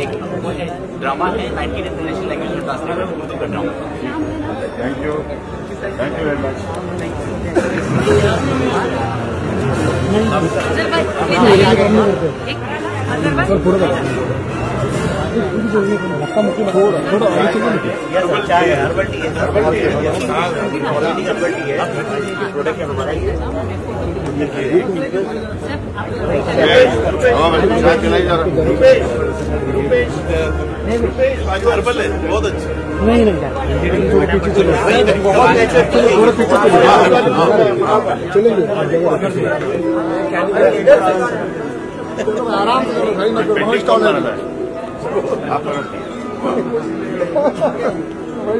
Drama है 19 international language में translate है उर्दू का drama. Thank you very much. Herbal है बहुत अच्छा। आराम से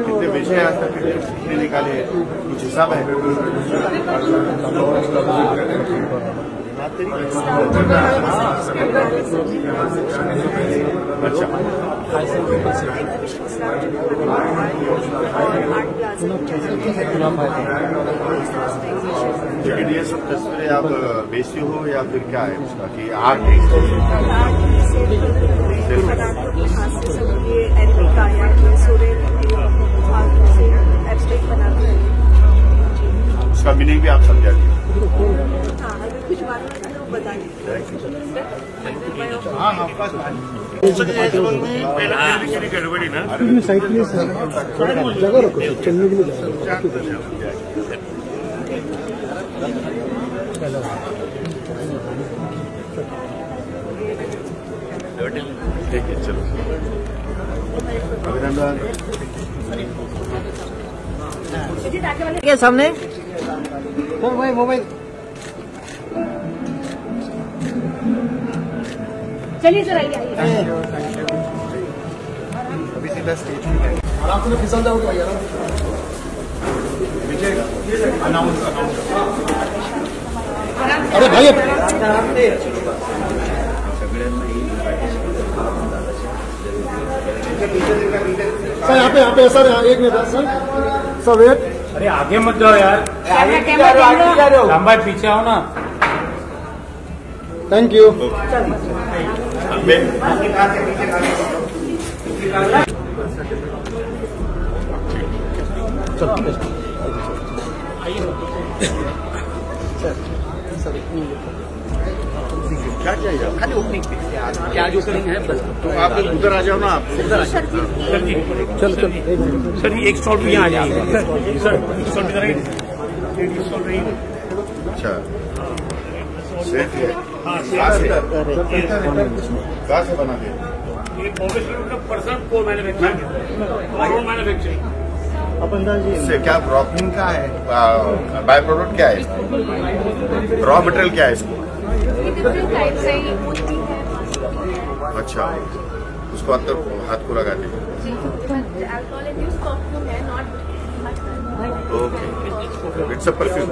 कितने विषय आज तक कितने निकाले कुछ हिसाब है? अच्छा लेकिन ये सब तस्वीरें आप बेचती हो या फिर क्या है उसका कि आर्ट उसका मीनिंग भी आप समझाती हो? कुछ हाँ हाँ गड़बड़ी ना साइड के लिए जगह रखो चलने के लिए ठीक है चलो अभिनंदन के सामने मोबाइल चलिए सर आइए। अभी सीधा स्टेज आराम से फिसल जाओगे भाई आराम अरे भाई सर यहाँ पे सर एक मिनट सर वेट। अरे आगे मत जाओ यार, लंबा पीछे आओ ना। Thank you. क्या चाहिए? खाली ओपनिंग पे क्या जो ओपनिंग है बस। तो आप उधर आ जाओ ना, आप उधर आ जाओ। चल सर ये एक स्टॉल भी यहाँ आ जाएगा सर। स्टॉल भी रहेगी, स्टॉल रहेगी। अच्छा सेफ है। हाँ कहाँ से बना के? ये पर्सनल को मैन्युफैक्चरिंग। इससे क्या ड्रॉपिंग का है? बाय प्रोडक्ट क्या है? रॉ मटेरियल क्या है इसको? डिफरेंट टाइप्स है, ये मोती है। अच्छा, उसको अंदर हाथ को लगाते हैं। अल्कोहल इंड्यूस्ड परफ्यूम है, not okay, it's a perfume.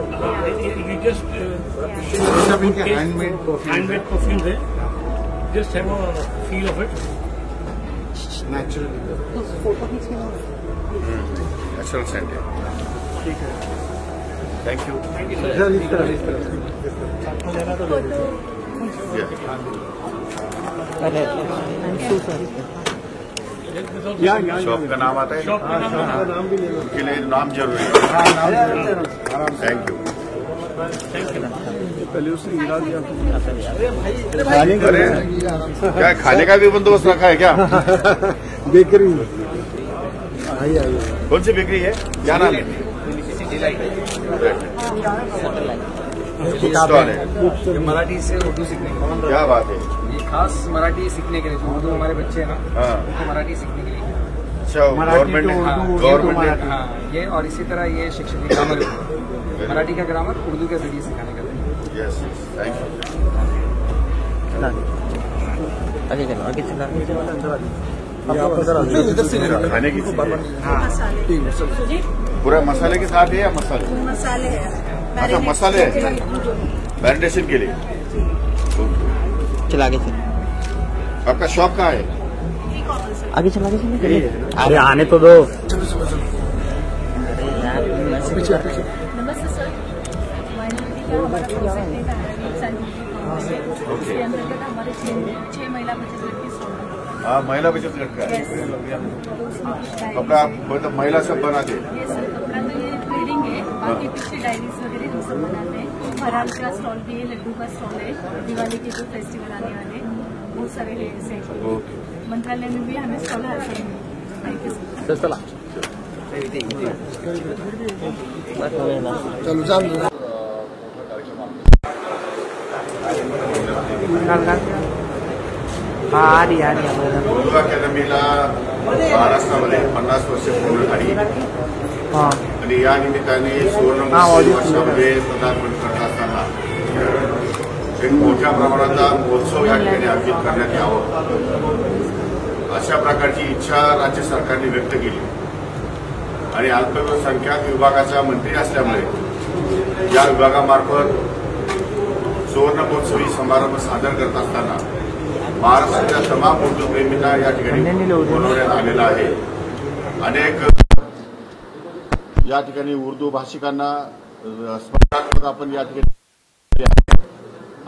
You just handmade perfume है, just have a feel of it. Natural scent है। Thank you. शॉप का नाम आता है? शॉप का नाम उनके लिए नाम जरूरी है। Thank you. अरे क्या खाने का भी बंदोबस्त रखा है क्या? बेकरी आइए आइए। कौन सी बेकरी है? क्या नाम है? स्टॉल है। ये मराठी से उर्दू सीखने के लिए। क्या बात है? ये खास मराठी सीखने के लिए, जो उर्दू हमारे बच्चे हैं ना, हाँ। उनको मराठी सीखने के लिए। अच्छा, गवर्नमेंट ने हाँ, ये और इसी तरह ये शिक्षक ग्रामर, मराठी का ग्रामर उर्दू के जरिए सिखाने का। Yes, thank you. आगे चलो, आगे चलो। खाने की चीज़ है। मसाले। पूरा मसाले के साथ है या मसाले? मसाले है। अच्छा, मसाले है मैरिनेशन के लिए। चलो आगे चलो, आपका शॉप कहाँ है? आगे चलो, आगे चलो। अरे आने तो दो। नमस्ते सर, माइनॉरिटी का हमारा कॉन्सेप्ट है इसके अंतर्गत हमारे 6 महिला बचत गट की स्टॉल है। हाँ, महिला बचत गट का है। कपड़ा मतलब महिला सब बनाते हैं। ये सर कपड़ा तो ये ट्रेडिंग है, बाकी पीछे डायरीज वगैरह हम सब बनाते हैं। फराल का स्टॉल भी है, लड्डू का स्टॉल है, दिवाली के जो फेस्टिवल आने वाले बहुत सारे है ऐसे। ओके, मंत्रालय में भी हमें स्टॉल हर समय मिलता है। Thank you sir. चला चलो चालू। आधी उर्दू अकॅडमीला महाराष्ट्रामध्ये 50 वर्ष पूर्ण झाली आणि या निमित्ताने सुवर्ण वर्षामध्ये पदार्पण करत असताना एक मोठ्या प्रमाणाचा महोत्सव या ठिकाणी आयोजित करण्यात यावं अशा प्रकारची इच्छा राज्य सरकारने व्यक्त केली आणि अल्पसंख्याक विभागाचा मंत्री असल्यामुळे या विभागामार्फत सुवर्ण महोत्सवी समारंभ सादर करत असताना महाराष्ट्राच्या तमाम उर्दू प्रेमींना या ठिकाणी बोलवण्यात आलेलं आहे। अनेक या ठिकाणी उर्दू भाषिकांना स्पर्धात्मक आपण या ठिकाणी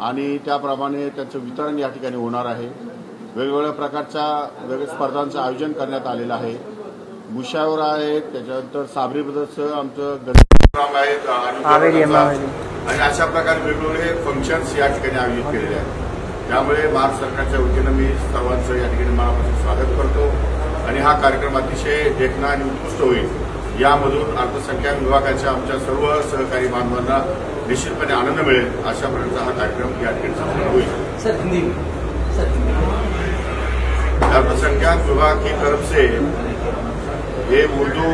आणि त्याप्रमाणे त्यांचं वितरण या ठिकाणी होणार आहे। वेगवेगळ्या प्रकारच्या वेगवेगळ्या स्पर्धांचं आयोजन करण्यात आलेलं आहे। मुशावर आहेत, त्याच्यानंतर साबरी ब्रदर्सचं आमचं गणपती प्रोग्राम आहेत आणि अशा प्रकारे वेगवेगळे फंक्शन्स या ठिकाणी आयोजित केलेले आहेत। त्यामुळे महाराष्ट्र सरकारच्या वतीनं मी सर्वांचं या ठिकाणी मनापासून स्वागत करतो आणि हा कार्यक्रम अतिशय देखणा आणि उत्कृष्ट होईल। यामधून अल्पसंख्याक विभागाच्या आमच्या सर्व सहकारी बांधवांना निश्चितपणे आनंद मिळेल अशा प्रकारचा हा कार्यक्रम या ठिकाणी संपन्न होईल। अल्पसंख्याक विभाग की तरफ से ये उर्दू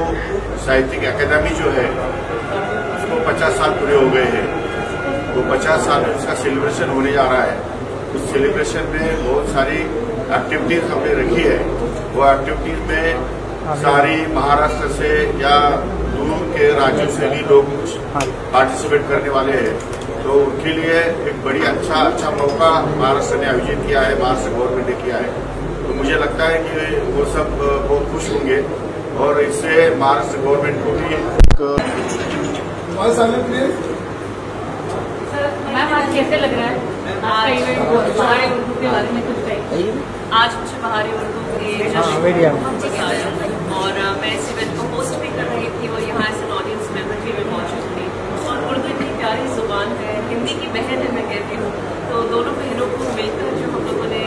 साहित्यिक अकादमी जो है उसको 50 साल पूरे हो गए हैं। वो 50 साल में उसका सेलिब्रेशन होने जा रहा है। उस सेलिब्रेशन में बहुत सारी एक्टिविटीज हमने रखी है। वो एक्टिविटीज में सारी महाराष्ट्र से या दूर के राज्यों से भी लोग पार्टिसिपेट करने वाले हैं। तो उनके लिए एक बड़ी अच्छा मौका महाराष्ट्र ने आयोजित किया है, महाराष्ट्र गवर्नमेंट ने किया है। तो मुझे लगता है कि वो सब बहुत खुश होंगे और इससे महाराष्ट्र गवर्नमेंट को भी मैम आज कैसे लग रहा है आज पहाड़ी उर्दू के बारे में कुछ कहिए। आज मुझे पहाड़ी उर्दू के जश्न आया और मैं इस इवेंट को होस्ट भी कर रही थी और यहाँ एज एन ऑडियंस मेंबर भी मैं मौजूद थी। और उर्दू इतनी प्यारी जुबान है, हिंदी की बहन है मैं कहती हूँ। तो दोनों बहनों को मिलकर जो हम लोगों ने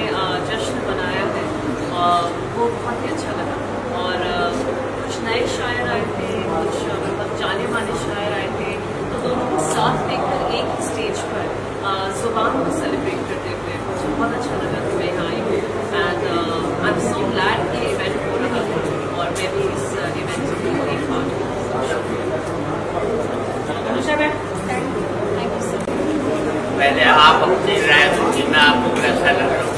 जश्न बनाया है वो बहुत ही अच्छा लगा। और कुछ नए शायर आए थे, कुछ मतलब जाने माने शायर आए थे, तो दोनों को साथ लेकर एक ही स्टेज पर जुबान को सेलिब्रेट करते हुए मुझे बहुत अच्छा लगा कि मैं यहाँ आई हूँ। And I am so glad कि इवेंट हो रहा है और मैं भी इस इवेंट से एक पार्ट हूँ। पहले आप अपनी राय दो कि मैं आपको कैसा लग रहा हूँ,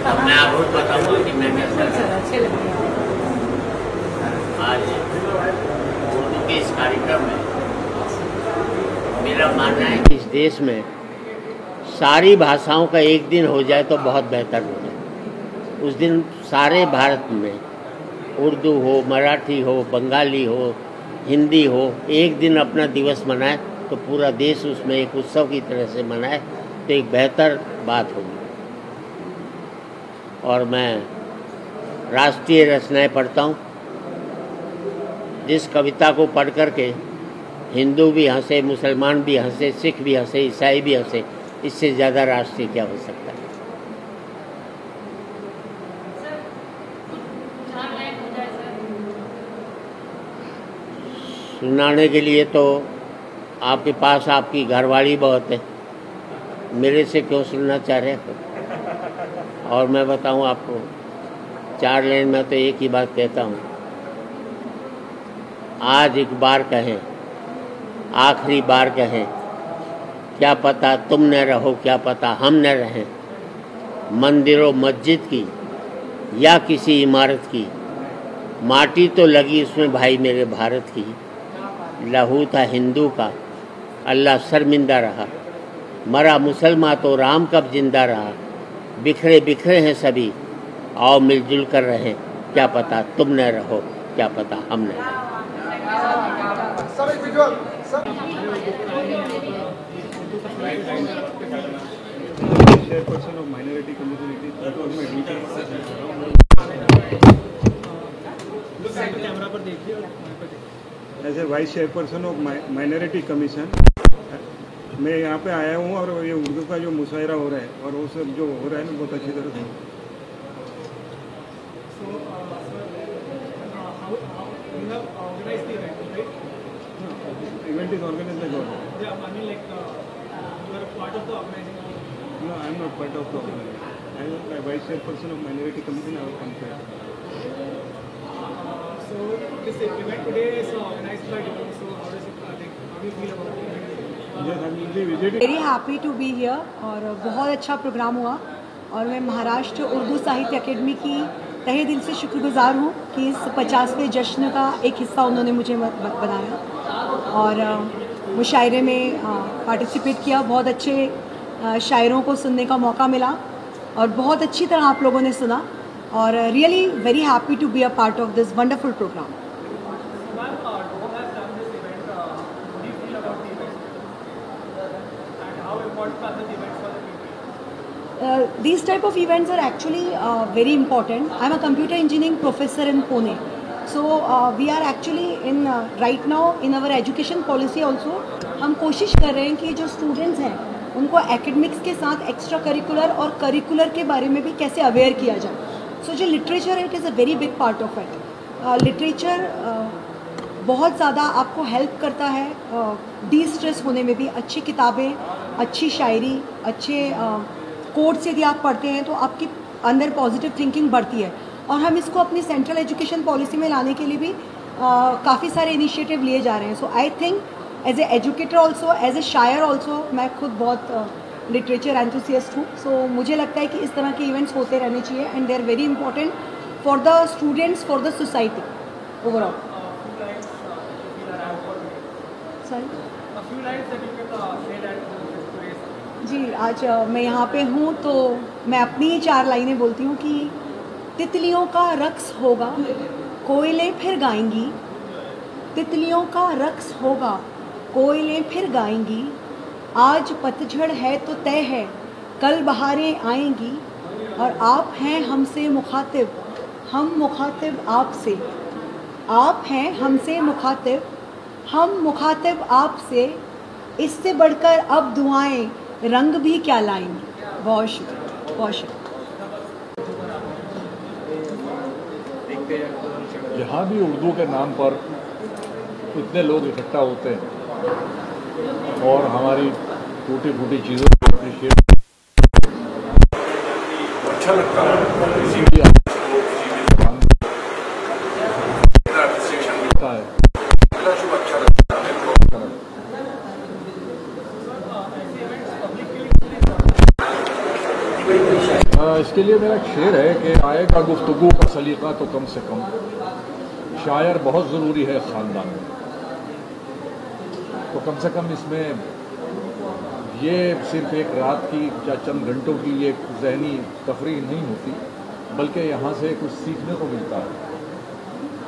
अब मैं आपको बताऊंगा कि मैं कैसा लग रहा हूँ। आज उर्दू के इस कार्यक्रम में मेरा मानना है कि इस देश में सारी भाषाओं का एक दिन हो जाए तो बहुत बेहतर हो जाए। उस दिन सारे भारत में उर्दू हो, मराठी हो, बंगाली हो, हिंदी हो, एक दिन अपना दिवस मनाए तो पूरा देश उसमें एक उत्सव की तरह से मनाए तो एक बेहतर बात होगी। और मैं राष्ट्रीय रचनाएं पढ़ता हूँ, जिस कविता को पढ़ करके हिंदू भी हंसे, मुसलमान भी हंसे, सिख भी हंसे, ईसाई भी हंसे, इससे ज़्यादा राष्ट्रीय क्या हो सकता है। सुनाने के लिए तो आपके पास आपकी घरवाली बहुत है, मेरे से क्यों सुनना चाह रहे हो। और मैं बताऊं आपको, 4 लाइन में तो एक ही बात कहता हूं, आज एक बार कहें, आखिरी बार कहें, क्या पता तुम न रहो, क्या पता हम न रहें। मंदिरों मस्जिद की या किसी इमारत की, माटी तो लगी उसमें भाई मेरे भारत की। लहू था हिंदू का, अल्लाह शर्मिंदा रहा, मरा मुसलमान तो राम कब जिंदा रहा। बिखरे बिखरे हैं सभी, आओ मिलजुल कर रहें, क्या पता तुम न रहो, क्या पता हम न रहें। As a vice chairperson of minority commission मैं यहाँ पे आया हूँ और ये उर्दू का जो मुशायरा हो रहा है और वो सब जो हो रहा है ना बहुत अच्छी तरह से। Event is organized by government. Yeah, I mean like you are a part of the organization. No, I am not part of the organization. I am a vice chairperson of minority commission. I will compare. So this event today is organized by you. So how does it? How do you feel about it? Yes, I will be visiting. Very happy to be here और बहुत अच्छा programme हुआ और मैं महाराष्ट्र उर्दू साहित्य academy की तहे दिल से शुक्रगुजार हूँ कि इस 50वें जश्न का एक हिस्सा उन्होंने मुझे बनाया और मुशायरे में पार्टिसिपेट किया। बहुत अच्छे शायरों को सुनने का मौका मिला और बहुत अच्छी तरह आप लोगों ने सुना और really very happy to be a part of this wonderful programme. These type of events are actually very important. I'm a computer engineering professor in Pune. So we are actually in right now in our education policy also हम कोशिश कर रहे हैं कि जो students हैं उनको academics के साथ एक्स्ट्रा करिकुलर और करिकुलर के बारे में भी कैसे अवेयर किया जाए। सो जो लिटरेचर है it is a very big part of it. Literature बहुत ज़्यादा आपको हेल्प करता है डी स्ट्रेस होने में भी। अच्छी किताबें, अच्छी शायरी, अच्छे कोट्स यदि आप पढ़ते हैं तो आपकी अंदर पॉजिटिव थिंकिंग बढ़ती है और हम इसको अपनी सेंट्रल एजुकेशन पॉलिसी में लाने के लिए भी काफ़ी सारे इनिशिएटिव लिए जा रहे हैं। So I think as a educator also, as a शायर ऑल्सो, मैं खुद बहुत लिटरेचर एंथुसियस्ट हूँ। सो मुझे लगता है कि इस तरह के इवेंट्स होते रहने चाहिए and they are very important for the students, for the society overall. जी, आज मैं यहाँ पे हूँ तो मैं अपनी ही 4 लाइनें बोलती हूँ कि तितलियों का रक्स होगा, कोयलें फिर गाएंगी, तितलियों का रक्स होगा, कोयलें फिर गाएंगी। आज पतझड़ है तो तय है, कल बहारें आएंगी। और आप हैं हमसे मुखातिब, हम मुखातिब आपसे। आप हैं हमसे मुखातिब, हम मुखातिब आपसे। इससे बढ़कर अब दुआएं रंग भी क्या लाएंगी। बहुत शुक्रिया, बहुत शुक्रिया। जहाँ भी उर्दू के नाम पर इतने लोग इकट्ठा होते हैं और हमारी टूटी फूटी चीज़ों को अप्रिशिएट अच्छा लगता है, किसी भी मिलता है अच्छा लगता है। इसके लिए मेरा एक शेर है कि आएगा गुफ्तगू का सलीका तो कम से कम, शायर बहुत ज़रूरी है ख़ानदान में। तो कम से कम इसमें ये सिर्फ एक रात की या चंद घंटों की एक ज़हनी तफरीह नहीं होती, बल्कि यहाँ से कुछ सीखने को मिलता है।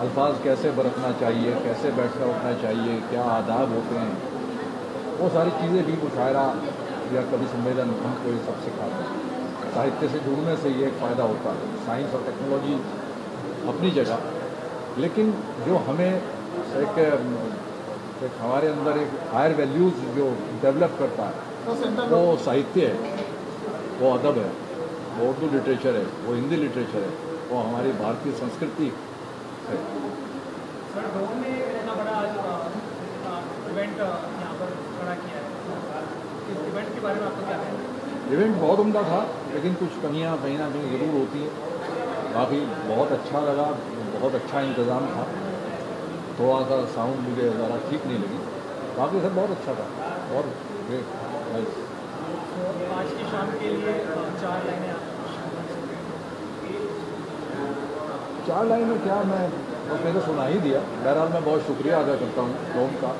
अल्फाज कैसे बरतना चाहिए, कैसे बैठना उठना चाहिए, क्या आदाब होते हैं, वो सारी चीज़ें भी मुशायरा या कभी सम्मेलन हमको ये सब सिखाते हैं। साहित्य से जुड़ने से ये एक फ़ायदा होता है। साइंस और टेक्नोलॉजी अपनी जगह, लेकिन जो हमें एक हमारे अंदर एक हायर वैल्यूज़ जो डेवलप करता है वो साहित्य है, वो अदब है, वो उर्दू लिटरेचर है, वो हिंदी लिटरेचर है, वो हमारी भारतीय संस्कृति है। सर, डोम ने इतना बड़ा इवेंट यहाँ पर खड़ा किया है, इस इवेंट के बारे में आपको क्या कहना है? इवेंट बहुत उम्दा था, लेकिन कुछ कमियां कहीं ना कहीं ज़रूर होती हैं। बाकी बहुत अच्छा लगा, बहुत अच्छा इंतज़ाम था। थोड़ा सा साउंड मुझे ज़रा ठीक नहीं लगी, बाकी सब बहुत अच्छा था और ग्रेट नाइस। आज की शाम के लिए 4 लाइनें, 4 लाइनें क्या, मैंने सुना ही दिया। बहरहाल मैं बहुत शुक्रिया अदा करता हूँ डोम का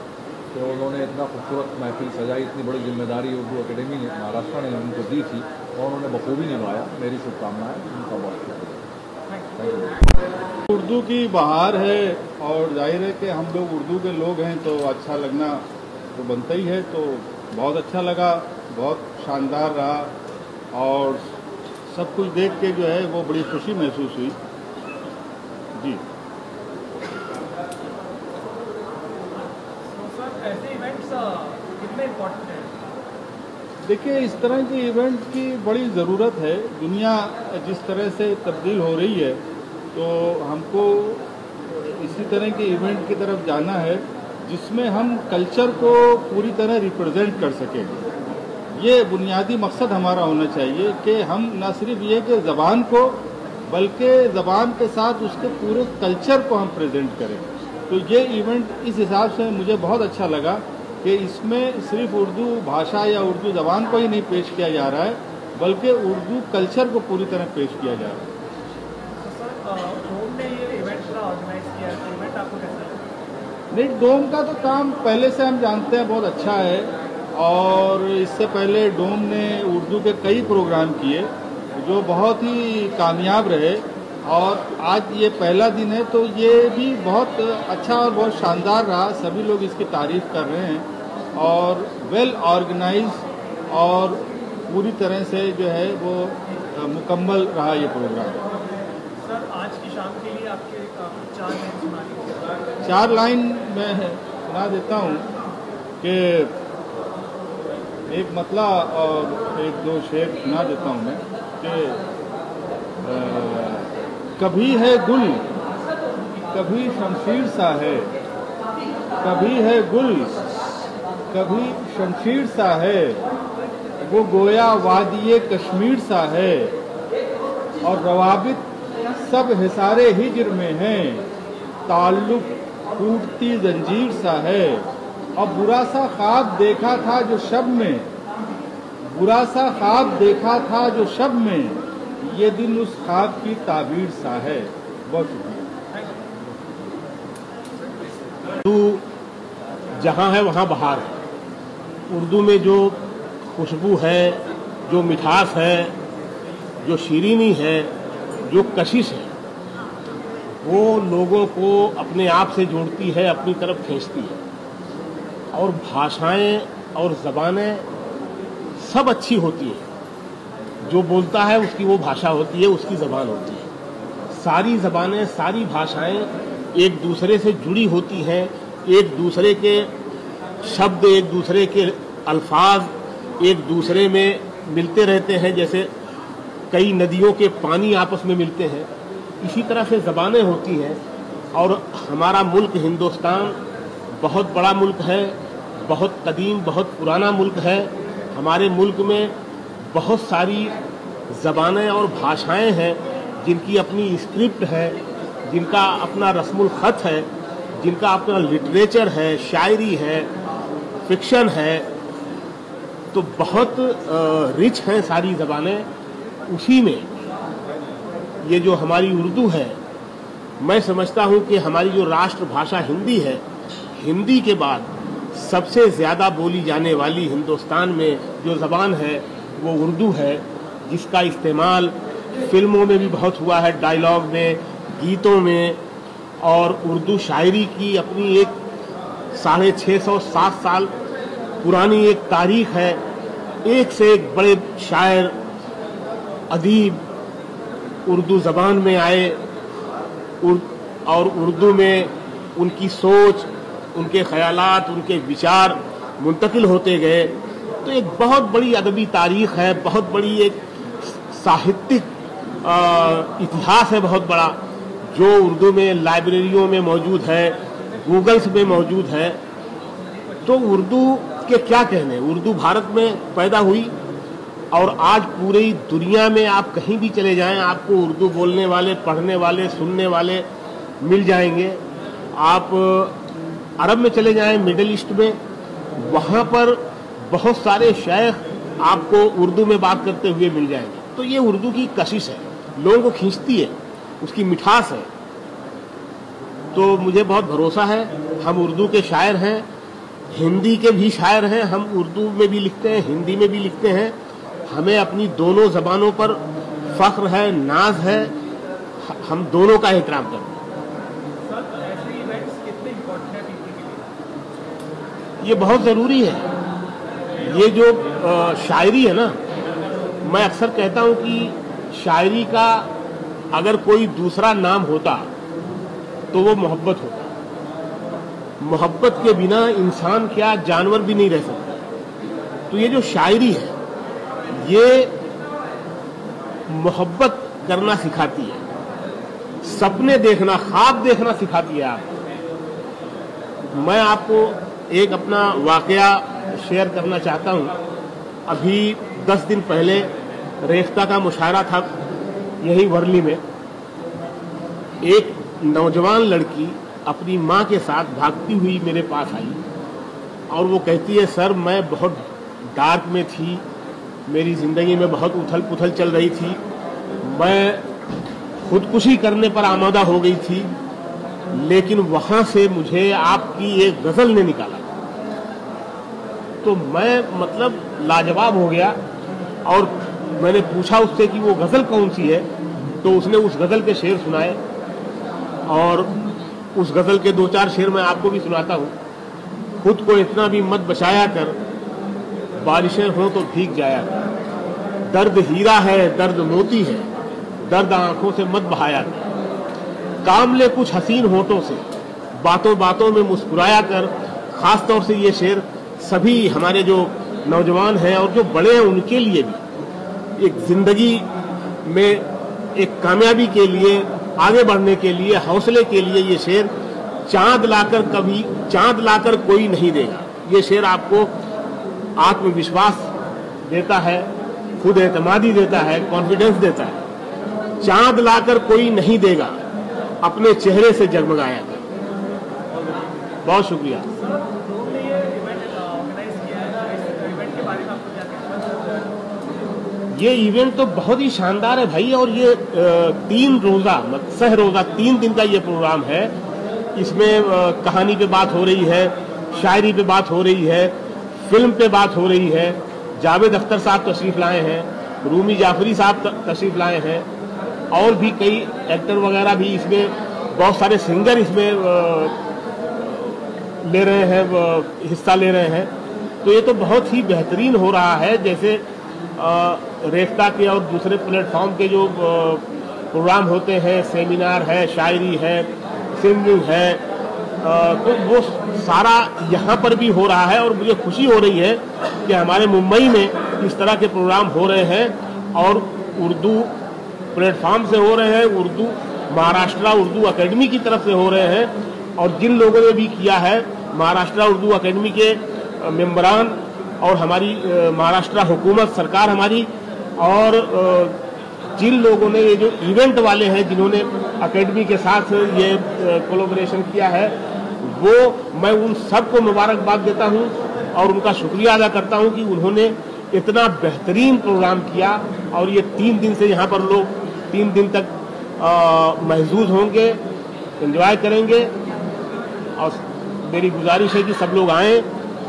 कि उन्होंने इतना खूबसूरत महफिल सजाई। इतनी बड़ी जिम्मेदारी उर्दू अकेडमी ने, महाराष्ट्र ने उनको दी थी और उन्होंने बखूबी निभाया। मेरी शुभकामनाएं, उनका बहुत शुक्रिया। उर्दू की बहार है और जाहिर है कि हम लोग उर्दू के लोग हैं तो अच्छा लगना तो बनता ही है। तो बहुत अच्छा लगा, बहुत शानदार रहा और सब कुछ देख के जो है वो बड़ी खुशी महसूस हुई जी। ऐसे इवेंट्स कितने इम्पोर्टेंट हैं? देखिए, इस तरह के इवेंट की बड़ी ज़रूरत है। दुनिया जिस तरह से तब्दील हो रही है तो हमको इसी तरह के इवेंट की तरफ जाना है जिसमें हम कल्चर को पूरी तरह रिप्रेजेंट कर सकें। ये बुनियादी मकसद हमारा होना चाहिए कि हम न सिर्फ ये कि ज़बान को, बल्कि ज़बान के साथ उसके पूरे कल्चर को हम प्रेजेंट करें। तो ये इवेंट इस हिसाब से मुझे बहुत अच्छा लगा कि इसमें सिर्फ उर्दू भाषा या उर्दू ज़बान को ही नहीं पेश किया जा रहा है, बल्कि उर्दू कल्चर को पूरी तरह पेश किया जा रहा है। डोम ने ये इवेंट पूरा ऑर्गेनाइज किया है, इवेंट आपको कैसा लगा? नहीं, डोम का तो काम पहले से हम जानते हैं बहुत अच्छा है और इससे पहले डोम ने उर्दू के कई प्रोग्राम किए जो बहुत ही कामयाब रहे और आज ये पहला दिन है तो ये भी बहुत अच्छा और बहुत शानदार रहा। सभी लोग इसकी तारीफ कर रहे हैं और वेल ऑर्गेनाइज और पूरी तरह से जो है वो मुकम्मल रहा ये प्रोग्राम। सर, आज की शाम के लिए आपके 4 लाइन सुना दीजिए। 4 लाइन मैं सुना देता हूँ कि एक मतला और 1-2 शेर सुना देता हूँ मैं कि कभी है गुल, कभी शमशीर सा है, कभी है गुल, कभी शमशीर सा है, वो गोया वादिये कश्मीर सा है और रवाबित सब हिसारे हिजर में हैं, ताल्लुक टूटती जंजीर सा है। और बुरा सा ख्वाब देखा था जो शब में, बुरा सा ख्वाब देखा था जो शब में, ये दिन उस ख्वाब की ताबीर सा है। बहुत शुक्रिया। उर्दू जहाँ है वहाँ बहार है। उर्दू में जो खुशबू है, जो मिठास है, जो शीरीनी है, जो कशिश है, वो लोगों को अपने आप से जोड़ती है, अपनी तरफ खींचती है। और भाषाएं और ज़बानें सब अच्छी होती हैं। जो बोलता है उसकी वो भाषा होती है, उसकी ज़बान होती है। सारी ज़बानें, सारी भाषाएं एक दूसरे से जुड़ी होती हैं। एक दूसरे के शब्द, एक दूसरे के अल्फाज एक दूसरे में मिलते रहते हैं। जैसे कई नदियों के पानी आपस में मिलते हैं, इसी तरह से ज़बानें होती हैं। और हमारा मुल्क हिंदुस्तान बहुत बड़ा मुल्क है, बहुत कदीम, बहुत पुराना मुल्क है। हमारे मुल्क में बहुत सारी ज़बानें और भाषाएं हैं जिनकी अपनी स्क्रिप्ट है, जिनका अपना रस्मुल ख़त है, जिनका अपना लिटरेचर है, शायरी है, फिक्शन है। तो बहुत रिच हैं सारी ज़बानें। उसी में ये जो हमारी उर्दू है, मैं समझता हूँ कि हमारी जो राष्ट्रभाषा हिंदी है, हिंदी के बाद सबसे ज़्यादा बोली जाने वाली हिंदुस्तान में जो ज़बान है वो उर्दू है, जिसका इस्तेमाल फिल्मों में भी बहुत हुआ है, डायलॉग में, गीतों में। और उर्दू शायरी की अपनी एक 650-7 साल पुरानी एक तारीख है। एक से एक बड़े शायर, अदीब उर्दू ज़बान में आए और उर्दू में उनकी सोच, उनके ख़यालात, उनके विचार मुंतकिल होते गए। तो एक बहुत बड़ी अदबी तारीख़ है, बहुत बड़ी एक साहित्यिक इतिहास है बहुत बड़ा, जो उर्दू में लाइब्रेरियों में मौजूद है, गूगल्स में मौजूद है। तो उर्दू के क्या कहने, उर्दू भारत में पैदा हुई और आज पूरी दुनिया में आप कहीं भी चले जाएं, आपको उर्दू बोलने वाले, पढ़ने वाले, सुनने वाले मिल जाएंगे। आप अरब में चले जाएं, मिडिल ईस्ट में, वहाँ पर बहुत सारे शेख आपको उर्दू में बात करते हुए मिल जाएंगे। तो ये उर्दू की कशिश है, लोगों को खींचती है, उसकी मिठास है। तो मुझे बहुत भरोसा है, हम उर्दू के शायर हैं, हिंदी के भी शायर हैं। हम उर्दू में भी लिखते हैं, हिंदी में भी लिखते हैं। हमें अपनी दोनों ज़बानों पर फ़ख्र है, नाज है। हम दोनों का एहतराम करते हैं। ये बहुत ज़रूरी है। ये जो शायरी है ना, मैं अक्सर कहता हूँ कि शायरी का अगर कोई दूसरा नाम होता तो वो मोहब्बत होता। मोहब्बत के बिना इंसान क्या, जानवर भी नहीं रह सकता। तो ये जो शायरी है, ये मोहब्बत करना सिखाती है, सपने देखना, ख्वाब देखना सिखाती है आपको। मैं आपको एक अपना वाकया शेयर करना चाहता हूँ। अभी 10 दिन पहले रेख्ता का मुशायरा था यही वर्ली में। एक नौजवान लड़की अपनी माँ के साथ भागती हुई मेरे पास आई और वो कहती है, सर मैं बहुत डार्क में थी, मेरी ज़िंदगी में बहुत उथल पुथल चल रही थी, मैं खुदकुशी करने पर आमादा हो गई थी, लेकिन वहाँ से मुझे आपकी एक गज़ल ने निकाला। तो मैं मतलब लाजवाब हो गया और मैंने पूछा उससे कि वो गज़ल कौन सी है। तो उसने उस गज़ल के शेर सुनाए और उस गज़ल के 2-4 शेर मैं आपको भी सुनाता हूँ। खुद को इतना भी मत बचाया कर, बारिशें हों तो भीग जाया कर। दर्द हीरा है, दर्द मोती है, दर्द आंखों से मत बहाया कर। काम ले कुछ हसीन होठों से, बातों बातों में मुस्कुराया कर। ख़ास तौर से ये शेर सभी हमारे जो नौजवान हैं और जो बड़े हैं उनके लिए भी, एक ज़िंदगी में एक कामयाबी के लिए, आगे बढ़ने के लिए, हौसले के लिए ये शेर, चांद लाकर कोई नहीं देगा। ये शेर आपको आत्मविश्वास देता है, खुद एतमादी देता है, कॉन्फिडेंस देता है। चांद लाकर कोई नहीं देगा, अपने चेहरे से जगमगाया कर। बहुत शुक्रिया। ये इवेंट तो बहुत ही शानदार है भाई। और ये 3 रोज़ा सह रोज़ा 3 दिन का ये प्रोग्राम है। इसमें कहानी पे बात हो रही है, शायरी पे बात हो रही है, फिल्म पे बात हो रही है। जावेद अख्तर साहब तशरीफ़ लाए हैं, रूमी जाफरी साहब तशरीफ़ लाए हैं और भी कई एक्टर वगैरह भी इसमें बहुत सारे सिंगर इसमें ले रहे हैं, हिस्सा ले रहे हैं। तो ये तो बहुत ही बेहतरीन हो रहा है। जैसे रेख्ता के और दूसरे प्लेटफॉर्म के जो प्रोग्राम होते हैं, सेमिनार है, शायरी है, सिंगिंग है, तो वो सारा यहाँ पर भी हो रहा है। और मुझे खुशी हो रही है कि हमारे मुंबई में इस तरह के प्रोग्राम हो रहे हैं और उर्दू प्लेटफॉर्म से हो रहे हैं, उर्दू महाराष्ट्र उर्दू अकेडमी की तरफ से हो रहे हैं। और जिन लोगों ने भी किया है, महाराष्ट्र उर्दू अकेडमी के मेंबरान और हमारी महाराष्ट्र हुकूमत सरकार हमारी, और जिन लोगों ने ये जो इवेंट वाले हैं जिन्होंने एकेडमी के साथ ये कोलैबोरेशन किया है, वो मैं उन सबको मुबारकबाद देता हूं और उनका शुक्रिया अदा करता हूं कि उन्होंने इतना बेहतरीन प्रोग्राम किया। और ये 3 दिन से यहाँ पर लोग 3 दिन तक महजूद होंगे, एंजॉय करेंगे। और मेरी गुजारिश है कि सब लोग आएँ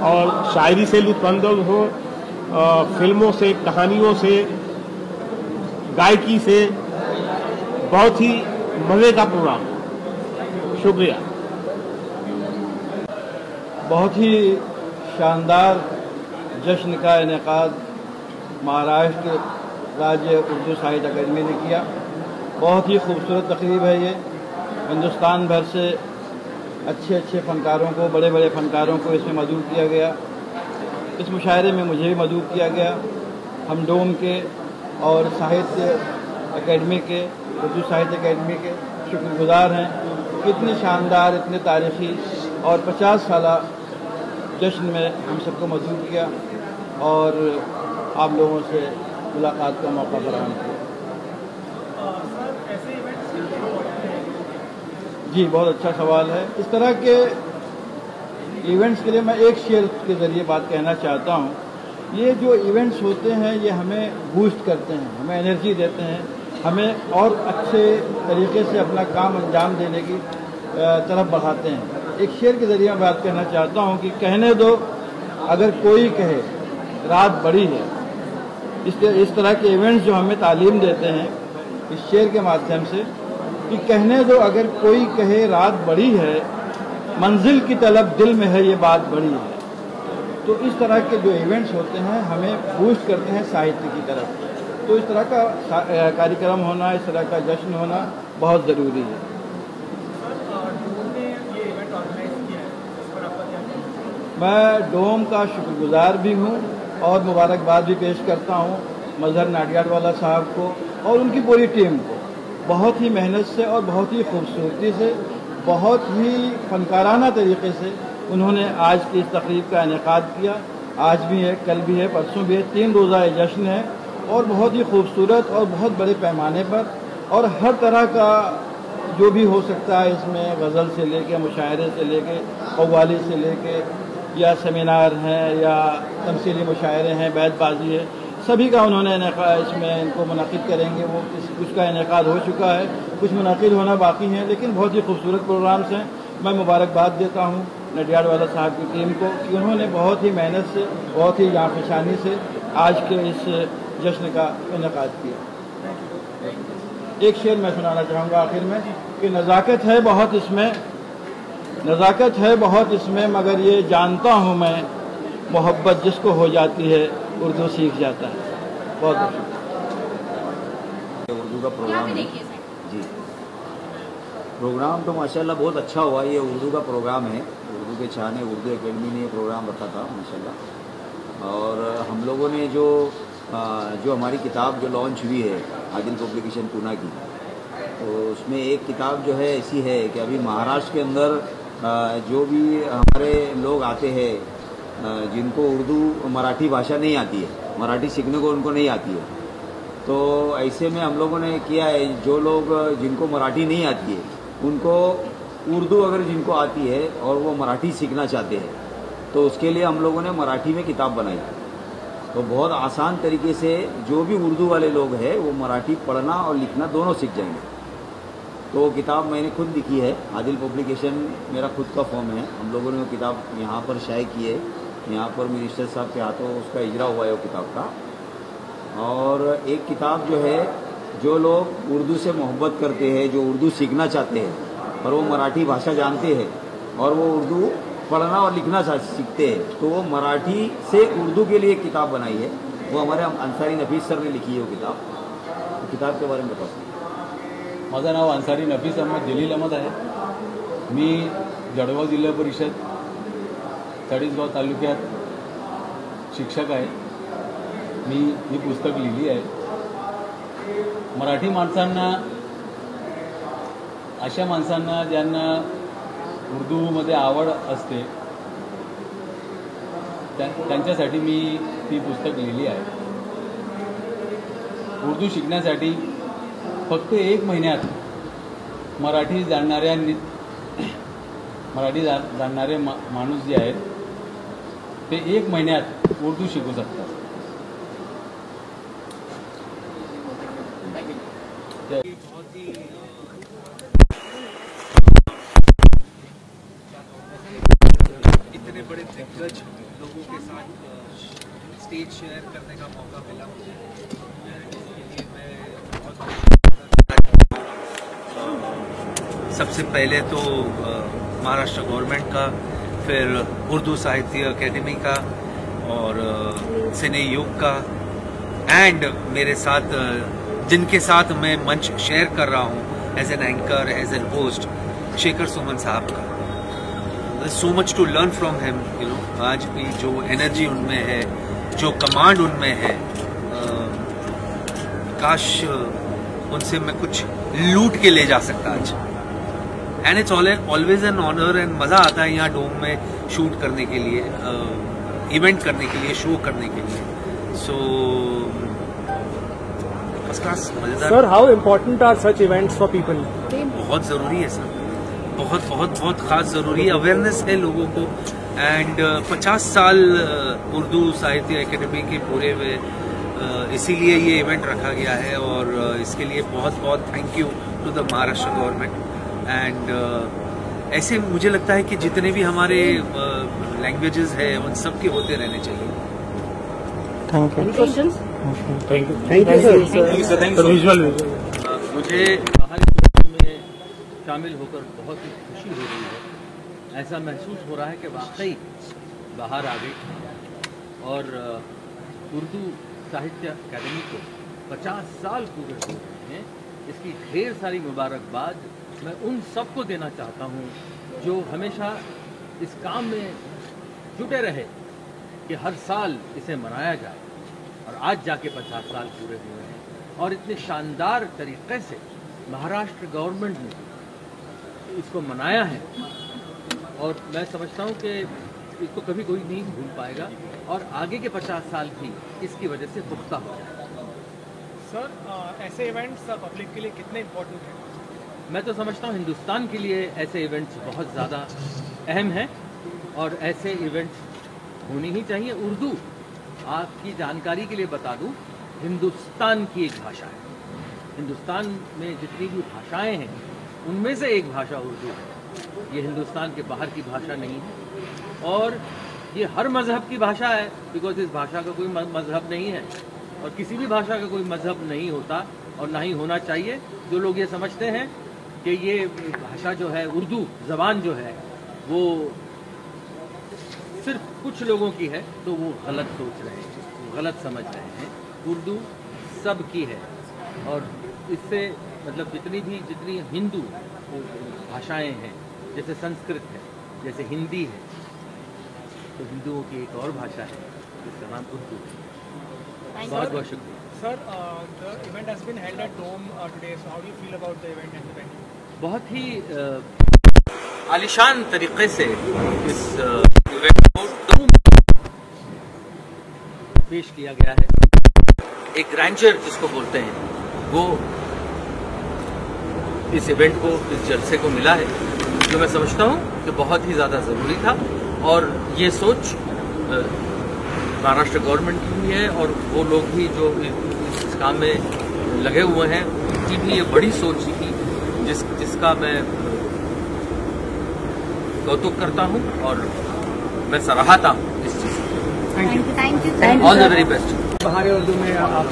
और शायरी से लुत्फानंदोज हों, फिल्मों से, कहानियों से, गायकी से। बहुत ही मज़े का प्रोग्राम। शुक्रिया। बहुत ही शानदार जश्न का इनेकाद महाराष्ट्र राज्य उर्दू साहित्य अकेडमी ने किया। बहुत ही खूबसूरत तकरीब है ये। हिंदुस्तान भर से अच्छे अच्छे फनकारों को, बड़े बड़े फनकारों को इसमें मदऊ किया गया। इस मुशायरे में मुझे भी मदऊ किया गया। हम डोम के और साहित्य अकेडमी के, उर्दू साहित्य अकेडमी के शुक्रगुजार हैं। इतनी शानदार, इतने तारीखी और 50 साला जश्न में हम सबको मदऊ किया और आप लोगों से मुलाकात का मौका फराहम किया। जी, बहुत अच्छा सवाल है। इस तरह के इवेंट्स के लिए मैं एक शेर के ज़रिए बात कहना चाहता हूँ। ये जो इवेंट्स होते हैं ये हमें बूस्ट करते हैं, हमें एनर्जी देते हैं, हमें और अच्छे तरीके से अपना काम अंजाम देने की तरफ बढ़ाते हैं। एक शेर के ज़रिए मैं बात कहना चाहता हूँ कि कहने दो अगर कोई कहे रात बड़ी है। इस तरह के इवेंट्स जो हमें तालीम देते हैं इस शेर के माध्यम से कि कहने दो अगर कोई कहे रात बड़ी है, मंजिल की तलब दिल में है ये बात बड़ी है। तो इस तरह के जो इवेंट्स होते हैं हमें बूस्ट करते हैं साहित्य की तरफ। तो इस तरह का कार्यक्रम होना, इस तरह का जश्न होना बहुत ज़रूरी है। मैं डोम का शुक्रगुजार भी हूँ और मुबारकबाद भी पेश करता हूँ मजहर नाडियाडवाला साहब को और उनकी पूरी टीम को। बहुत ही मेहनत से और बहुत ही खूबसूरती से, बहुत ही फनकाराना तरीके से उन्होंने आज की इस तकरीब का इनेकाद किया। आज भी है, कल भी है, परसों भी है। 3 रोज़ा जश्न है और बहुत ही खूबसूरत और बहुत बड़े पैमाने पर और हर तरह का जो भी हो सकता है इसमें, गज़ल से लेके, मुशायरे से लेके, कव्वाली से लेके, या सेमिनार हैं या तमसीली मुशायरे हैं, बैतबाजी है, सभी का उन्होंने इसमें इनको मुनाकिद करेंगे। वो कुछ का इनेकाद हो चुका है, कुछ मुनाकिद होना बाकी है, लेकिन बहुत ही खूबसूरत प्रोग्राम्स हैं। मैं मुबारकबाद देता हूँ नडियाडवाला साहब की टीम को कि उन्होंने बहुत ही मेहनत से, बहुत ही जांफशानी से आज के इस जश्न का इनेकाद किया। एक शेर मैं सुनाना चाहूँगा आखिर में कि नज़ाकत है बहुत इसमें, नज़ाकत है बहुत इसमें, मगर ये जानता हूँ मैं मोहब्बत जिसको हो जाती है उर्दू सीख जाता है। बहुत उर्दू का प्रोग्राम है जी। प्रोग्राम तो माशाल्लाह बहुत अच्छा हुआ। ये उर्दू का प्रोग्राम है, उर्दू के चाहने उर्दू एकेडमी ने ये प्रोग्राम रखा था माशाल्लाह। और हम लोगों ने जो हमारी किताब जो लॉन्च हुई है आदिल पब्लिकेशन पूना की, तो उसमें एक किताब जो है ऐसी है कि अभी महाराष्ट्र के अंदर जो भी हमारे लोग आते हैं जिनको उर्दू मराठी भाषा नहीं आती है, मराठी सीखने को उनको नहीं आती है, तो ऐसे में हम लोगों ने किया है जो लोग जिनको मराठी नहीं आती है उनको उर्दू अगर जिनको आती है और वो मराठी सीखना चाहते हैं तो उसके लिए हम लोगों ने मराठी में किताब बनाई। तो बहुत आसान तरीके से जो भी उर्दू वाले लोग हैं वो मराठी पढ़ना और लिखना दोनों सीख जाएंगे। तो वो किताब मैंने खुद लिखी है, आदिल पब्लिकेशन मेरा खुद का फॉर्म है। हम लोगों ने वो किताब यहाँ पर शाये की है, यहाँ पर मिनिस्टर साहब के हाथों उसका इजरा हुआ है वो किताब का। और एक किताब जो है जो लोग उर्दू से मोहब्बत करते हैं, जो उर्दू सीखना चाहते हैं पर वो मराठी भाषा जानते हैं और वो उर्दू पढ़ना और लिखना सीखते हैं, तो वो मराठी से उर्दू के लिए एक किताब बनाई है, वो हमारे अंसारी नफीस सर ने लिखी है वो किताब के बारे में बताओ। माझं नाव अंसारी नफीस अहमद जलील अहमद आहे। मी जळगाव जिल्हा परिषद चाळीसगाव तालुक्यात शिक्षक आहे। मी ही पुस्तक लिहिली आहे। मराठी माणसांना, अशा माणसांना ज्यांना उर्दूमध्ये आवड असते त्यांच्यासाठी मी ती पुस्तक लिहिली आहे। उर्दू शिकण्यासाठी फक्त 1 महिन्यात मराठी जाणणारे माणूस जे आहेत ते 1 महिन्यात उर्दू शिकू शकतात। इतने बड़े दिग्गज लोगों के साथ स्टेज शेयर करने का मौका मिला मुझे, इसके लिए मैं सबसे पहले तो महाराष्ट्र गवर्नमेंट का, फिर उर्दू साहित्य अकेडमी का और सिने योग का, एंड मेरे साथ जिनके साथ मैं मंच शेयर कर रहा हूँ as an anchor, as an host, Shekhar Suman साहब का। So much to learn from him, you know. आज भी जो एनर्जी उनमें है, जो कमांड उनमें है, काश उनसे मैं कुछ लूट के ले जा सकता आज। And it's always an honour and मज़ा आता है यहाँ डोम में शूट करने के लिए, इवेंट करने के लिए, शो करने के लिए। सो फर्स्ट क्लास, मजेदार। Sir, how important are such events for people? बहुत ज़रूरी है सर, बहुत बहुत बहुत ख़ास ज़रूरी अवेयरनेस है लोगों को। एंड 50 साल उर्दू साहित्य एकेडमी के पूरे हुए, इसीलिए ये इवेंट रखा गया है और इसके लिए बहुत बहुत thank you to the Maharashtra government. And ऐसे मुझे लगता है कि जितने भी हमारे लैंग्वेजेस है उन सब के होते रहने चाहिए। Thank you. मुझे में शामिल होकर बहुत ही खुशी हो रही है। ऐसा महसूस हो रहा है कि वाकई बाहर आ गई और उर्दू साहित्य अकादमी को 50 साल पूरे हो गए हैं। इसकी ढेर सारी मुबारकबाद मैं उन सबको देना चाहता हूं जो हमेशा इस काम में जुटे रहे कि हर साल इसे मनाया जाए, और आज जाके 50 साल पूरे हुए हैं और इतने शानदार तरीके से महाराष्ट्र गवर्नमेंट ने इसको मनाया है। और मैं समझता हूं कि इसको कभी कोई नहीं भूल पाएगा और आगे के 50 साल भी इसकी वजह से पुख्ता हो जाएगा। सर, ऐसे इवेंट्स पब्लिक के लिए कितने इम्पोर्टेंट हैं? मैं तो समझता हूँ हिंदुस्तान के लिए ऐसे इवेंट्स बहुत ज़्यादा अहम हैं और ऐसे इवेंट्स होनी ही चाहिए। उर्दू, आपकी जानकारी के लिए बता दूँ, हिंदुस्तान की एक भाषा है। हिंदुस्तान में जितनी भी भाषाएं हैं उनमें से एक भाषा उर्दू है। ये हिंदुस्तान के बाहर की भाषा नहीं है और ये हर मज़हब की भाषा है, बिकॉज इस भाषा का कोई मज़हब नहीं है और किसी भी भाषा का कोई मज़हब नहीं होता और ना ही होना चाहिए। जो लोग ये समझते हैं कि ये भाषा जो है, उर्दू ज़बान जो है, वो सिर्फ कुछ लोगों की है, तो वो गलत सोच रहे हैं, गलत समझ रहे हैं। उर्दू सब की है और इससे मतलब जितनी हिंदू भाषाएं हैं, जैसे संस्कृत है, जैसे हिंदी है, तो हिंदुओं की एक और भाषा है जिसका नाम उर्दू है। बहुत बहुत शुक्रिया। Sir, the event has been held at Dome today. So how do you feel about the event and the venue? बहुत ही आलिशान तरीके से इस इवेंट को डोम पेश किया गया है। एक ग्रैंडर जिसको बोलते हैं, वो इस इवेंट को, इस जलसे को मिला है, जो मैं समझता हूँ कि बहुत ही ज़्यादा ज़रूरी था। और ये सोच महाराष्ट्र गवर्नमेंट की भी है और वो लोग भी जो इस काम में लगे हुए हैं, उनकी भी ये बड़ी सोच थी जिसका मैं कौतुक करता हूँ और मैं सराहता हूँ इस चीज़ को। Thank you. All the very best. बाहर उर्दू में आप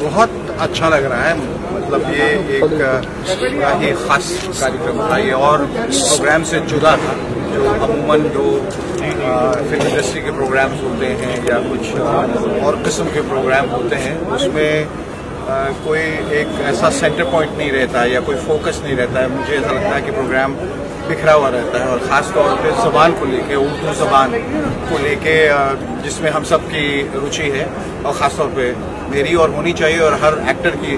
बहुत अच्छा लग रहा है। मतलब ये एक बड़ा ही खास कार्यक्रम था ये, और प्रोग्राम से जुदा था। जो अमूमन जो फिल्म इंडस्ट्री के प्रोग्राम्स होते हैं या कुछ और किस्म के प्रोग्राम होते हैं, उसमें कोई एक ऐसा सेंटर पॉइंट नहीं रहता है या कोई फोकस नहीं रहता है। मुझे ऐसा लगता है कि प्रोग्राम बिखरा हुआ रहता है, और ख़ास तौर पे ज़बान को लेके, उर्दू ज़बान को लेके, जिसमें हम सब की रुचि है, और ख़ास तौर पे मेरी और होनी चाहिए, और हर एक्टर की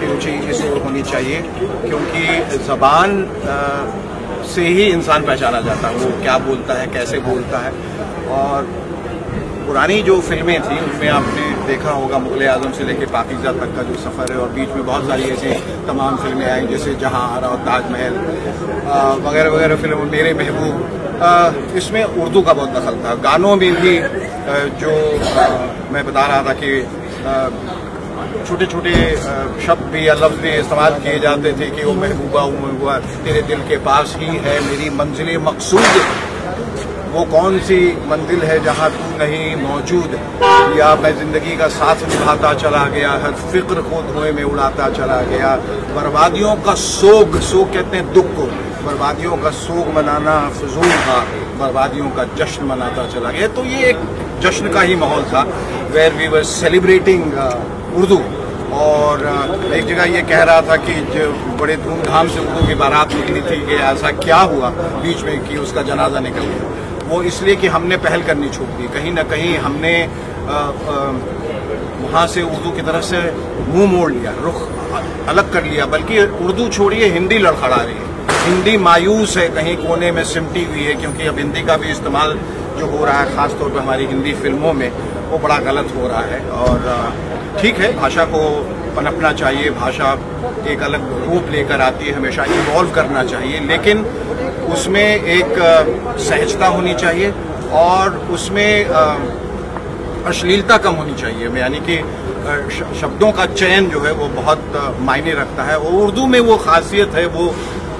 रुचि इस ओर होनी चाहिए, क्योंकि ज़बान से ही इंसान पहचाना जाता है, वो क्या बोलता है, कैसे बोलता है। और पुरानी जो फिल्में थी उनमें आपने देखा होगा मुगल आजम से लेकर पाकीज़ा तक का जो सफ़र है, और बीच में बहुत सारी ऐसी तमाम फिल्में आई जैसे जहां आरा और ताजमहल वगैरह वगैरह फिल्म, मेरे महबूब, इसमें उर्दू का बहुत दखल था। गानों में भी जो मैं बता रहा था कि छोटे छोटे शब्द भी या लफ्ज़ भी इस्तेमाल किए जाते थे कि वो महबूबा तेरे दिल के पास ही है मेरी मंजिल मकसूद, वो कौन सी मंजिल है जहाँ तू नहीं मौजूद, या मैं जिंदगी का साथ निभाता चला गया, हर फिक्र को धुएं में उड़ाता चला गया, बर्बादियों का सोग कहते हैं दुख को, बर्बादियों का सोग मनाना फजूल था, बर्बादियों का जश्न मनाता चला गया। तो ये एक जश्न का ही माहौल था, where we were celebrating Urdu. और एक जगह ये कह रहा था कि जो बड़े धूमधाम से उर्दू की बारात निकली थी कि ऐसा क्या हुआ बीच में कि उसका जनाजा निकल गया। वो इसलिए कि हमने पहल करनी छोड़ दी, कहीं ना कहीं हमने वहाँ से उर्दू की तरफ से मुंह मोड़ लिया, रुख अलग कर लिया। बल्कि उर्दू छोड़िए, हिंदी लड़खड़ा रही है, हिंदी मायूस है, कहीं कोने में सिमटी हुई है, क्योंकि अब हिंदी का भी इस्तेमाल जो हो रहा है खासतौर पर हमारी हिंदी फिल्मों में, वो बड़ा गलत हो रहा है। और ठीक है, भाषा को पनपना चाहिए, भाषा एक अलग रूप लेकर आती है, हमेशा इवॉल्व करना चाहिए, लेकिन उसमें एक सहजता होनी चाहिए और उसमें अश्लीलता कम होनी चाहिए। यानी कि शब्दों का चयन जो है वो बहुत मायने रखता है, और उर्दू में वो खासियत है, वो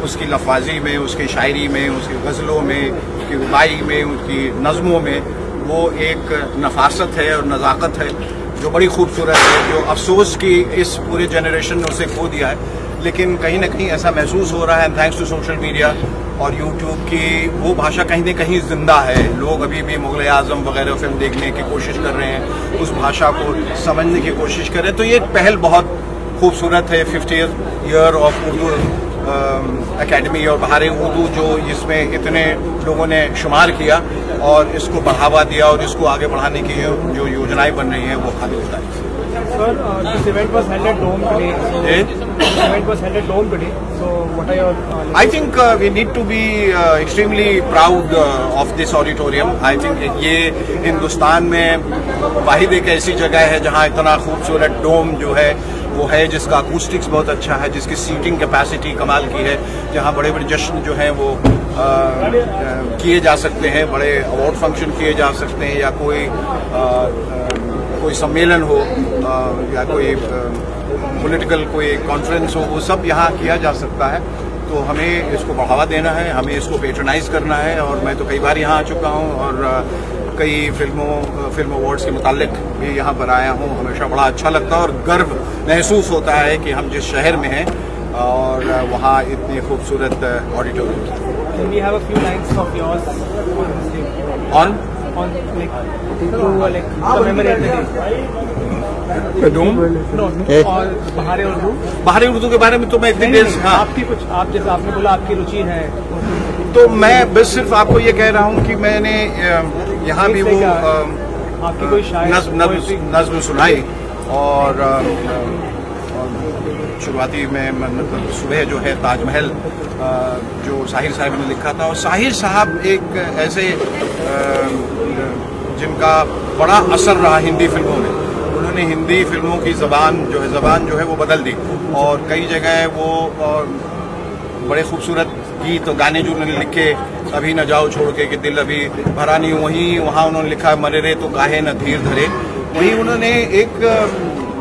उसकी लफाजी में, उसकी शायरी में, उसकी गज़लों में, उसकी रुबाई में, उसकी नज़मों में वो एक नफासत है और नज़ाकत है जो बड़ी खूबसूरत है, जो अफसोस की इस पूरे जनरेशन ने उसे खो दिया है। लेकिन कहीं ना कहीं ऐसा महसूस हो रहा है, थैंक्स टू सोशल मीडिया और यूट्यूब की, वो भाषा कहीं ना कहीं जिंदा है। लोग अभी भी मुगल आजम वगैरह फिल्म देखने की कोशिश कर रहे हैं, उस भाषा को समझने की कोशिश कर रहे हैं। तो ये एक पहल बहुत खूबसूरत है, 50th year of Urdu academy और बहार उर्दू, जो इसमें इतने लोगों ने शुमार किया और इसको बढ़ावा दिया, और इसको आगे बढ़ाने की जो योजनाएं बन रही हैं वो काबिल तारीफ है। Sir, this event was held at Dome today. This event was held at Dome today. So, what are your? I think we need to be extremely proud of this auditorium. I think ये हिंदुस्तान में वाहिद एक ऐसी जगह है जहाँ इतना खूबसूरत डोम जो है वो है, जिसका अकूस्टिक्स बहुत अच्छा है, जिसकी सीटिंग कैपेसिटी कमाल की है, जहाँ बड़े बड़े जश्न जो हैं वो किए जा सकते हैं, बड़े अवार्ड फंक्शन किए जा सकते हैं, या कोई सम्मेलन हो या कोई पॉलिटिकल कोई कॉन्फ्रेंस हो, वो सब यहाँ किया जा सकता है। तो हमें इसको बढ़ावा देना है, हमें इसको पेट्रोनाइज करना है। और मैं तो कई बार यहाँ आ चुका हूँ और कई फिल्म अवार्ड्स के मुतालिक भी यहाँ पर आया हूँ। हमेशा बड़ा अच्छा लगता है और गर्व महसूस होता है कि हम जिस शहर में हैं और वहाँ इतनी खूबसूरत ऑडिटोरियम। बहार उर्दू के बारे में तो मैं इतनी देर से, आपकी कुछ, आप जैसे आपने बोला आपकी रुचि है, तो मैं बस सिर्फ आपको ये कह रहा हूँ कि मैंने यहाँ भी वो आपकी कोई नज़्म सुनाई, और शुरुआती में मतलब सुबह जो है ताजमहल जो साहिर साहब ने लिखा था, और साहिर साहब एक ऐसे जिनका बड़ा असर रहा हिंदी फिल्मों में। उन्होंने हिंदी फिल्मों की ज़बान जो है वो बदल दी, और कई जगह वो बड़े खूबसूरत गीत और गाने जो उन्होंने लिखे, अभी न जाओ छोड़ के कि दिल अभी भरा नहीं, वहाँ उन्होंने लिखा मरे रे तो काहे न धीर धरे। वहीं उन्होंने एक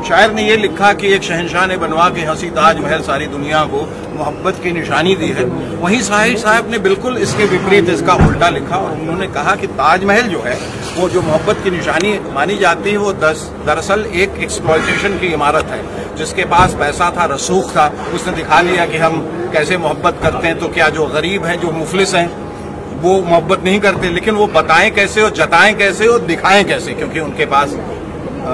शायर ने ये लिखा कि एक शहंशाह ने बनवा के हंसी ताजमहल सारी दुनिया को मोहब्बत की निशानी दी है। वहीं साहिर साहब ने बिल्कुल इसके विपरीत इसका उल्टा लिखा और उन्होंने कहा कि ताजमहल जो है वो जो मोहब्बत की निशानी मानी जाती है वो दरअसल एक एक्सप्लॉयटेशन की इमारत है। जिसके पास पैसा था, रसूख था, उसने दिखा लिया कि हम कैसे मोहब्बत करते हैं। तो क्या जो गरीब हैं, जो मुफलिस हैं, वो मोहब्बत नहीं करते, लेकिन वो बताएं कैसे और जताएं कैसे और दिखाएं कैसे, क्योंकि उनके पास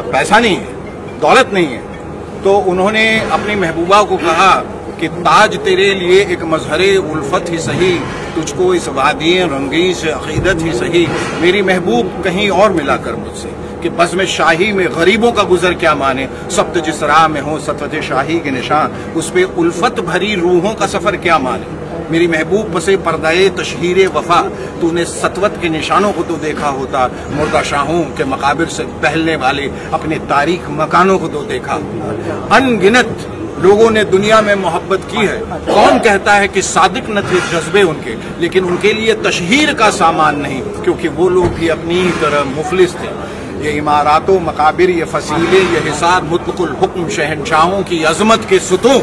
पैसा नहीं है, दौलत नहीं है। तो उन्होंने अपनी महबूबा को कहा कि ताज तेरे लिए एक मजहरे उल्फत ही सही, तुझको इस वादी रंगी से अकीदत ही सही। मेरी महबूब कहीं और मिला कर मुझसे कि बस में शाही में गरीबों का गुजर क्या माने। सब्त जिस राह में हो सतवत शाही के निशान, उस पे उल्फत भरी रूहों का सफर क्या माने। मेरी महबूब पसे पर्दाए तशहीर वफा, तूने सतवत के निशानों को तो देखा होता। मुर्दा शाहों के मकाबिर से पहलने वाले अपने तारीख मकानों को तो देखा। अनगिनत लोगों ने दुनिया में मोहब्बत की है। कौन कहता है कि सादिक न थे जज्बे उनके, लेकिन उनके लिए तशहीर का सामान नहीं, क्योंकि वो लोग भी अपनी ही तरह मुफलिस थे। ये इमारातों मकाबिर, ये फसीले, ये हिसार, मुतलकुल हुक्म शहंशाहों की अजमत के सुतूं,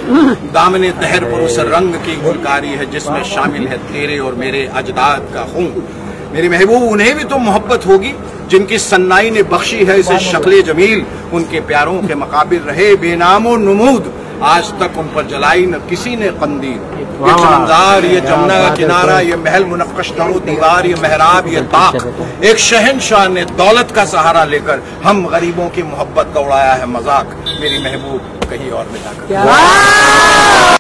दामने दहर पर उस रंग की गुलकारी है जिसमें शामिल है तेरे और मेरे अजदाद का खून। मेरी महबूब उन्हें भी तो मोहब्बत होगी जिनकी सन्नाई ने बख्शी है इसे शक्ले जमील। उनके प्यारों के मकाबिर रहे बेनामो नमूद, आज तक उन पर जलाई न किसी ने कंदील। ये चमनदार, ये जमुना का किनारा, ये महल मुनक्कश दरो दीवार, ये मेहराब, ये ताक, एक शहंशाह ने दौलत का सहारा लेकर हम गरीबों की मोहब्बत का उड़ाया है मजाक। मेरी महबूब कहीं और मिला कर।